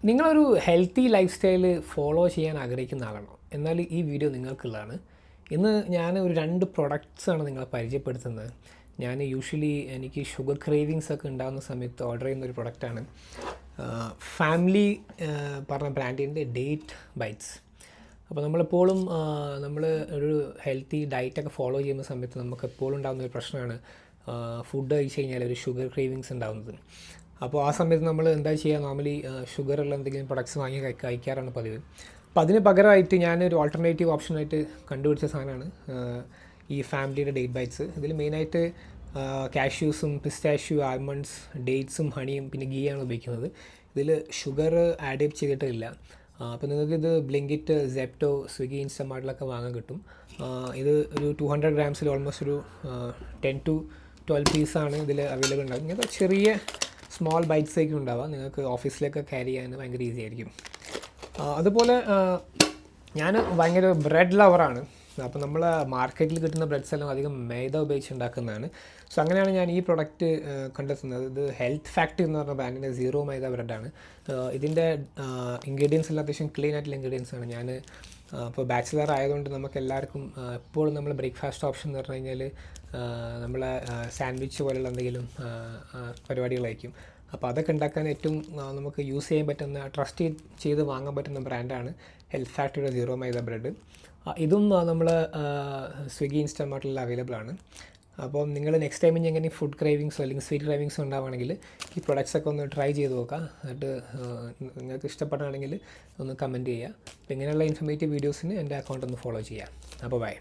നിങ്ങളൊരു healthy life style follow ചെയ്യാൻ ആഗ്രഹിക്കുന്ന ആളാണോ? എന്നാൽ ഈ വീഡിയോ നിങ്ങൾക്കുള്ളതാണ്. ഇന്ന് ഞാൻ ഒരു 2 പ്രൊഡക്ട്സാണ് നിങ്ങളെ പരിചയപ്പെടുത്തുന്നത്. ഞാൻ യൂഷ്വലി എനിക്ക് ഷുഗർ ക്രേവിങ്സ് ഒക്കെ ഉണ്ടാകുന്ന സമയത്ത് ഓർഡർ ചെയ്യുന്ന ഒരു പ്രൊഡക്റ്റാണ് ഫാമിലി പറഞ്ഞ ബ്രാൻഡിൻ്റെ ഡേറ്റ് ബൈറ്റ്സ്. അപ്പോൾ നമ്മളെപ്പോഴും നമ്മൾ ഒരു ഹെൽത്തി ഡയറ്റൊക്കെ ഫോളോ ചെയ്യുന്ന സമയത്ത് നമുക്ക് എപ്പോഴും ഉണ്ടാകുന്ന ഒരു പ്രശ്നമാണ് ഫുഡ് കഴിച്ച് കഴിഞ്ഞാൽ ഒരു ഷുഗർ ക്രേവിങ്സ് ഉണ്ടാകുന്നത്. അപ്പോൾ ആ സമയത്ത് നമ്മൾ എന്താ ചെയ്യുക, നോർമലി ഷുഗറുള്ള എന്തെങ്കിലും പ്രൊഡക്ട്സ് വാങ്ങി കഴിക്കാറാണ് പതിവ്. അപ്പോൾ അതിന് പകരമായിട്ട് ഞാനൊരു ഓൾട്ടർനേറ്റീവ് ഓപ്ഷനായിട്ട് കണ്ടുപിടിച്ച സാധനമാണ് ഈ ഫാമിലിയുടെ ഡേറ്റ് ബൈറ്റ്സ്. ഇതിൽ മെയിനായിട്ട് കാഷ്യൂസും പിസ്റ്റാഷ്യൂ, ആൽമണ്ട്സ്, ഡേറ്റ്സും ഹണിയും പിന്നെ ഗീയാണ് ഉപയോഗിക്കുന്നത്. ഇതിൽ ഷുഗർ ആഡ് ചെയ്തിട്ടില്ല. അപ്പോൾ നിങ്ങൾക്കിത് ബ്ലിങ്കിറ്റ്, സെപ്റ്റോ, സ്വിഗ്ഗി, ഇൻസ്റ്റമാർട്ടിലൊക്കെ വാങ്ങാൻ കിട്ടും. ഇത് ഒരു 200 ഗ്രാംസിൽ ഓൾമോസ്റ്റ് ഒരു 10 to 12 പീസാണ് ഇതിൽ അവൈലബിൾ ഉണ്ടാകും. ഇങ്ങനത്തെ ചെറിയ സ്മോൾ ബൈറ്റ്സൊക്കെ ഉണ്ടാവാം. നിങ്ങൾക്ക് ഓഫീസിലേക്ക് ക്യാരി ചെയ്യാൻ ഭയങ്കര ഈസി ആയിരിക്കും. അതുപോലെ ഞാൻ ഭയങ്കര ബ്രെഡ് ലവറാണ്. അപ്പോൾ നമ്മൾ മാർക്കറ്റിൽ കിട്ടുന്ന ബ്രെഡ്സ് എല്ലാം അധികം മൈദ ഉപയോഗിച്ച് ഉണ്ടാക്കുന്നതാണ്. സോ അങ്ങനെയാണ് ഞാൻ ഈ പ്രൊഡക്റ്റ് കണ്ടെത്തുന്നത്. ഇത് ഹെൽത്ത് ഫാക്ടറി എന്ന് പറഞ്ഞ ബ്രാൻഡിൻ്റെ സീറോ മൈദ ബ്രെഡാണ്. ഇതിൻ്റെ ഇൻഗ്രീഡിയൻസ് എല്ലാം അത്യാവശ്യം ക്ലീൻ ആയിട്ടുള്ള ഇൻഗ്രീഡിയൻസ് ആണ്. ഞാൻ ഇപ്പോൾ ബാച്ചിലർ ആയതുകൊണ്ട് നമുക്ക് എല്ലാവർക്കും എപ്പോഴും നമ്മൾ ബ്രേക്ക്ഫാസ്റ്റ് ഓപ്ഷൻ എന്ന് പറഞ്ഞു കഴിഞ്ഞാൽ നമ്മളെ സാൻഡ്വിച്ച് പോലുള്ള എന്തെങ്കിലും പരിപാടികളായിരിക്കും. അപ്പോൾ അതൊക്കെ ഉണ്ടാക്കാൻ ഏറ്റവും നമുക്ക് യൂസ് ചെയ്യാൻ പറ്റുന്ന, ട്രസ്റ്റ് ചെയ്ത് വാങ്ങാൻ പറ്റുന്ന ബ്രാൻഡാണ് ഹെൽത്ത് ഫാക്ടറിയുടെ സീറോ മൈദ ബ്രെഡ്. ഇതും നമ്മൾ സ്വിഗ്ഗി, ഇൻസ്റ്റമാർട്ടിൽ അവൈലബിൾ ആണ്. അപ്പോൾ നിങ്ങൾ നെക്സ്റ്റ് ടൈം ഇനി എങ്ങനെ ഫുഡ് ക്രേവിങ്സോ അല്ലെങ്കിൽ സ്വീറ്റ് ക്രേവിങ്സോ ഉണ്ടാവുകയാണെങ്കിൽ ഈ പ്രൊഡക്ട്സൊക്കെ ഒന്ന് ട്രൈ ചെയ്ത് നോക്കാം. എന്നിട്ട് നിങ്ങൾക്ക് ഇഷ്ടപ്പെടുകയാണെങ്കിൽ ഒന്ന് കമൻറ്റ് ചെയ്യുക. അപ്പോൾ ഇങ്ങനെയുള്ള ഇൻഫർമേറ്റീവ് വീഡിയോസിന് എൻ്റെ അക്കൗണ്ട് ഒന്ന് ഫോളോ ചെയ്യാം. അപ്പോൾ ബൈ.